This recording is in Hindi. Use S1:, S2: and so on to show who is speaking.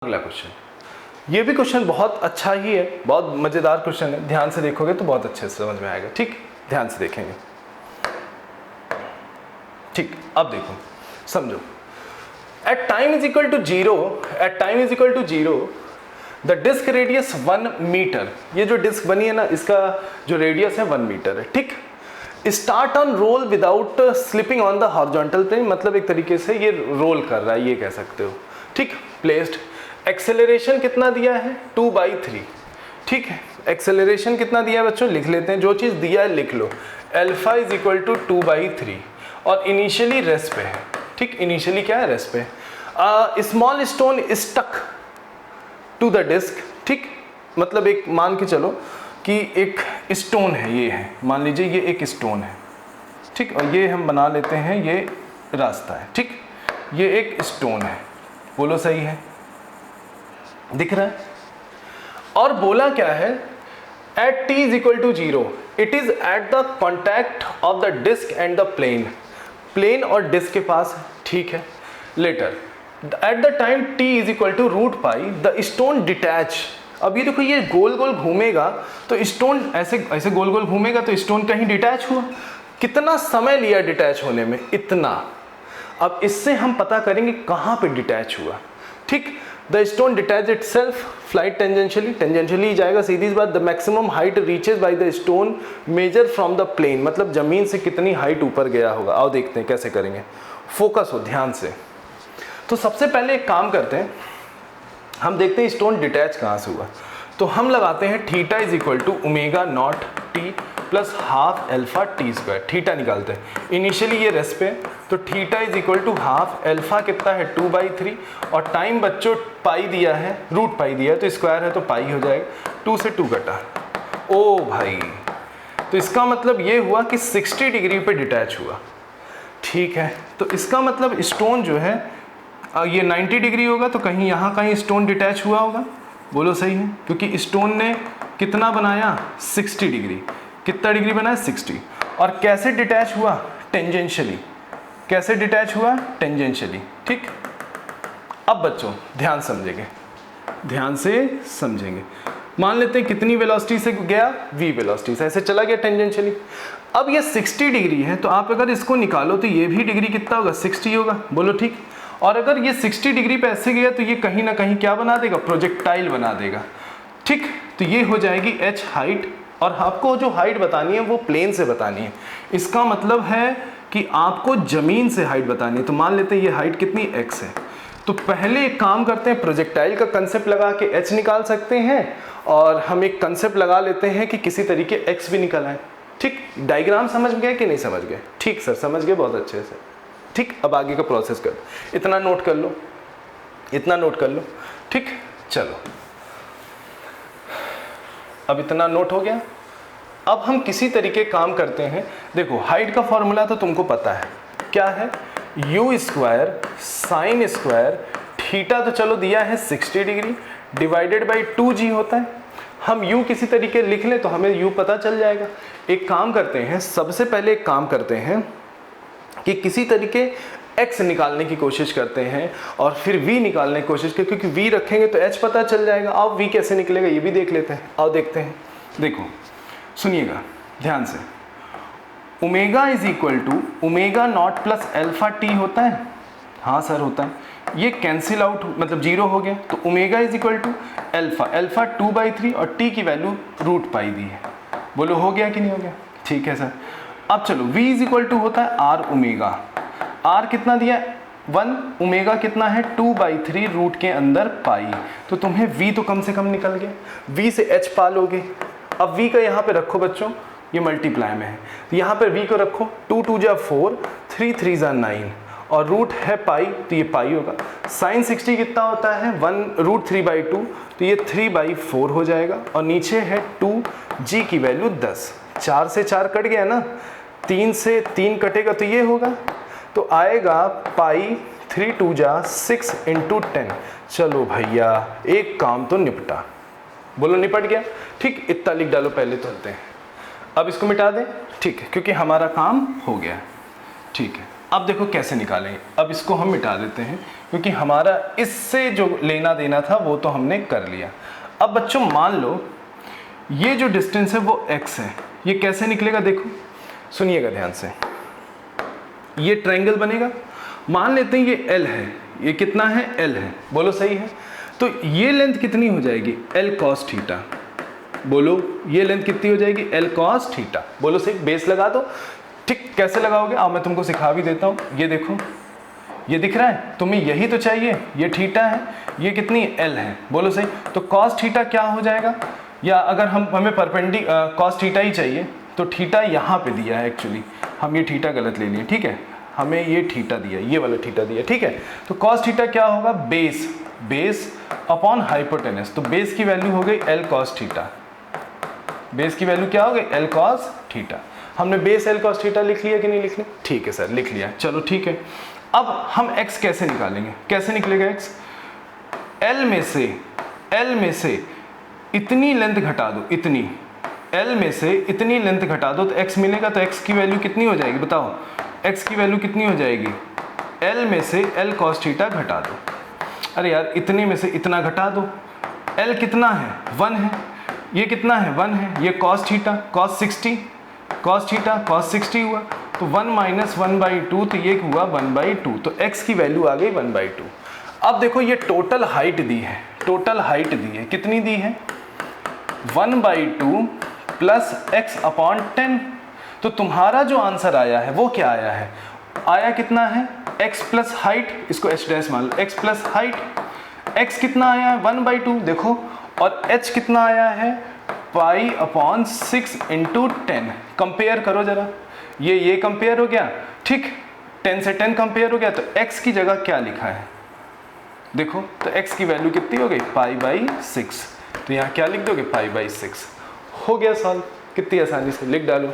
S1: अगला क्वेश्चन, ये भी क्वेश्चन बहुत अच्छा ही है, बहुत मजेदार क्वेश्चन है, ध्यान से देखोगे तो बहुत अच्छे से समझ में आएगा। ठीक, ध्यान से देखेंगे। ठीक, अब देखो, समझो। At time is equal to zero, the disc radius 1 metre, ये जो डिस्क बनी है ना, इसका जो रेडियस है 1 मीटर है। ठीक, start on roll without slipping on the horizontal plane, मतलब एक तरीके से ये रोल कर रहा है, ये कह सकते हो। ठीक, प्लेस्ड, एक्सेलरेशन कितना दिया है 2/3। ठीक है, एक्सेलरेशन कितना दिया है बच्चों, लिख लेते हैं, जो चीज़ दिया है लिख लो। अल्फा इज इक्वल टू 2/3 और इनिशियली रेस्ट पे है। ठीक, इनिशियली क्या है, रेस्ट पे। Small stone stuck to the disc. ठीक, मतलब एक मान के चलो कि एक स्टोन है, ये है, मान लीजिए ये एक स्टोन है। ठीक, और ये हम बना लेते हैं, ये रास्ता है। ठीक, ये एक स्टोन है, बोलो सही है, दिख रहा है। और बोला क्या है, at t is equal to 0 it is at the contact of the disc and the plane, plane और डिस्क के पास। ठीक है, later at the time t is equal to √π the stone detach. अब ये देखो, ये गोल गोल घूमेगा तो स्टोन ऐसे ऐसे गोल गोल घूमेगा तो स्टोन कहीं डिटैच हुआ। कितना समय लिया डिटैच होने में, इतना। अब इससे हम पता करेंगे कहाँ पे डिटैच हुआ। ठीक, the stone detach itself, flight tangentially जाएगा, सीधी बात। The maximum height reaches by the stone measure from the plane, मतलब जमीन से कितनी हाइट ऊपर गया होगा। आओ देखते हैं कैसे करेंगे, फोकस हो ध्यान से। तो सबसे पहले एक काम करते हैं, हम देखते हैं स्टोन डिटैच कहाँ से हुआ। तो हम लगाते हैं theta is equal to omega naught t plus half alpha t square. Theta निकालते हैं, इनिशियली ये रेस्ट पे, तो theta is equal to half alpha कितना है 2/3 और टाइम बच्चों पाई दिया है, √π दिया है, तो स्क्वायर है तो पाई हो जाएगा, 2 से 2 कटा। ओ भाई, तो इसका मतलब ये हुआ कि 60 डिग्री पे डिटैच हुआ। ठीक है, तो इसका मतलब स्टोन जो है ये 90 डिग्री होगा, तो कहीं यहाँ कहीं स्टोन डिटैच हुआ होगा, बोलो सही है, क्योंकि स्टोन ने कितना बनाया 60 डिग्री। कितना डिग्री बनाया 60। और कैसे डिटैच हुआ, टेंजेंशियली। कैसे डिटैच हुआ, टेंजेंशियली। ठीक, अब बच्चों ध्यान समझेंगे, ध्यान से समझेंगे। मान लेते हैं कितनी वेलोसिटी से गया, v वेलोसिटी से ऐसे चला गया टेंजेंशियली। अब ये 60 डिग्री है, तो आप अगर इसको निकालो तो ये भी डिग्री कितना होगा, 60 होगा, बोलो ठीक। और अगर ये 60 डिग्री पे ऐसे गया तो ये कहीं ना कहीं क्या बना देगा, प्रोजेक्टाइल बना देगा। ठीक, तो ये हो जाएगी h हाइट, और आपको जो हाइट बतानी है वो प्लेन से बतानी है। इसका मतलब है कि आपको जमीन से हाइट बतानी है। तो मान लेते हैं ये हाइट कितनी x है, तो पहले एक काम करते हैं, प्रोजेक्टाइल का कंसेप्ट लगा के h निकाल सकते हैं, और हम एक कंसेप्ट लगा लेते हैं कि किसी तरीके x भी निकल आए। ठीक, डायग्राम समझ गए कि नहीं समझ गए? ठीक सर, समझ गए, बहुत अच्छे से। ठीक, अब आगे का प्रोसेस कर, इतना नोट कर लो, इतना नोट कर लो। ठीक, चलो, अब इतना नोट हो गया। अब हम किसी तरीके काम करते हैं। देखो, हाइट का फॉर्मूला तो तुमको पता है, क्या है, u square sine square theta, तो चलो दिया है 60 डिग्री, डिवाइडेड बाई 2g होता है। हम u किसी तरीके लिख लें तो हमें u पता चल जाएगा। एक काम करते हैं, सबसे पहले एक काम करते हैं कि किसी तरीके x निकालने की कोशिश करते हैं और फिर v निकालने की कोशिश करते हैं, क्योंकि v रखेंगे तो h पता चल जाएगा। अब v कैसे निकलेगा ये भी देख लेते हैं, आओ देखते हैं। देखो सुनिएगा ध्यान से, omega is equal to omega naught plus alpha t होता है। हाँ सर होता है, ये कैंसिल आउट, मतलब 0 हो गया, तो omega is equal to alpha, alpha 2/3 और टी की वैल्यू √π दी है। बोलो हो गया कि नहीं हो गया? ठीक है सर। अब चलो, v इज इक्वल टू होता है r ओमेगा, r कितना दिया 1, ओमेगा कितना है 2/3 रूट के अंदर पाई, तो तुम्हें v तो कम से कम निकल गया, v से h पा लोगे। अब v का यहाँ पे रखो बच्चों, ये मल्टीप्लाई में है, तो यहाँ पे v को रखो, 2 2 जा 4, 3 3 जा 9 और रूट है पाई, तो ये पाई होगा। साइन 60 कितना होता है 1 √3/2, तो ये 3/4 हो जाएगा, और नीचे है 2g की वैल्यू 10। 4 से 4 कट गया ना, 3 से 3 कटेगा तो ये होगा, तो आएगा पाई 3 2 जा 6 × 10। चलो भैया, एक काम तो निपटा, बोलो निपट गया। ठीक, इतना लिख डालो पहले, चलते हैं। अब इसको मिटा दें, ठीक है, क्योंकि हमारा काम हो गया। ठीक है। अब देखो कैसे निकालेंगे। अब इसको हम मिटा देते हैं क्योंकि हमारा इससे जो लेना देना था वो तो हमने कर लिया। अब बच्चों मान लो ये जो डिस्टेंस है वो x है, ये कैसे निकलेगा देखो, सुनिएगा ध्यान से। ये ट्रायंगल बनेगा, मान लेते हैं ये l है, ये कितना है l है, बोलो सही है। तो ये लेंथ कितनी हो जाएगी l cos थीटा, बोलो ये लेंथ कितनी हो जाएगी l cos थीटा, बोलो सही। बेस लगा दो, ठीक कैसे लगाओगे आओ मैं तुमको सिखा भी देता हूँ। ये देखो ये दिख रहा है तुम्हें, यही तो चाहिए, ये थीटा है, ये कितनी l है, बोलो सही। तो cos थीटा क्या हो जाएगा, या अगर हमें cos थीटा ही चाहिए तो थीटा यहाँ पे दिया है, एक्चुअली हम ये थीटा गलत ले लिए, ठीक है, हमें ये थीटा दिया, ये वाला थीटा दिया, ठीक है। तो cos थीटा क्या होगा, बेस अपॉन हाइपोटेनस, तो बेस की वैल्यू हो गई l cos थीटा, बेस की वैल्यू क्या हो गई l cos थीटा। हमने बेस l cos थीटा लिख लिया कि नहीं लिख लिया, ठीक है सर लिख लिया, चलो ठीक है। अब हम x कैसे निकालेंगे, कैसे निकलेगा x, l में से इतनी लेंथ घटा दो, इतनी l में से इतनी लेंथ घटा दो तो x मिलेगा। तो x की वैल्यू कितनी हो जाएगी बताओ, x की वैल्यू कितनी हो जाएगी, l में से l cos थीटा घटा दो। अरे यार इतने में से इतना घटा दो, l कितना है 1 है, ये कितना है 1 है, ये cos theta cos 60, cos theta cos 60 हुआ, तो 1 माइनस 1/2, तो ये हुआ 1/2, तो x की वैल्यू आ गई 1/2। अब देखो ये टोटल हाइट दी है, टोटल हाइट दी है, कितनी दी है 1/2 प्लस x अपॉन 10। तो तुम्हारा जो आंसर आया है वो क्या आया है, आया कितना है x प्लस हाइट, इसको h डैश मान लो, x प्लस हाइट, x कितना आया है 1/2 देखो, और h कितना आया है पाई अपॉन 6 इंटू 10। कंपेयर करो जरा, ये कंपेयर हो गया, ठीक 10 से 10 कंपेयर हो गया, तो x की जगह क्या लिखा है देखो, तो x की वैल्यू कितनी हो गई π/6, तो यहाँ क्या लिख दोगे π/6, हो गया सॉल्व, कितनी आसानी से लिख डालो।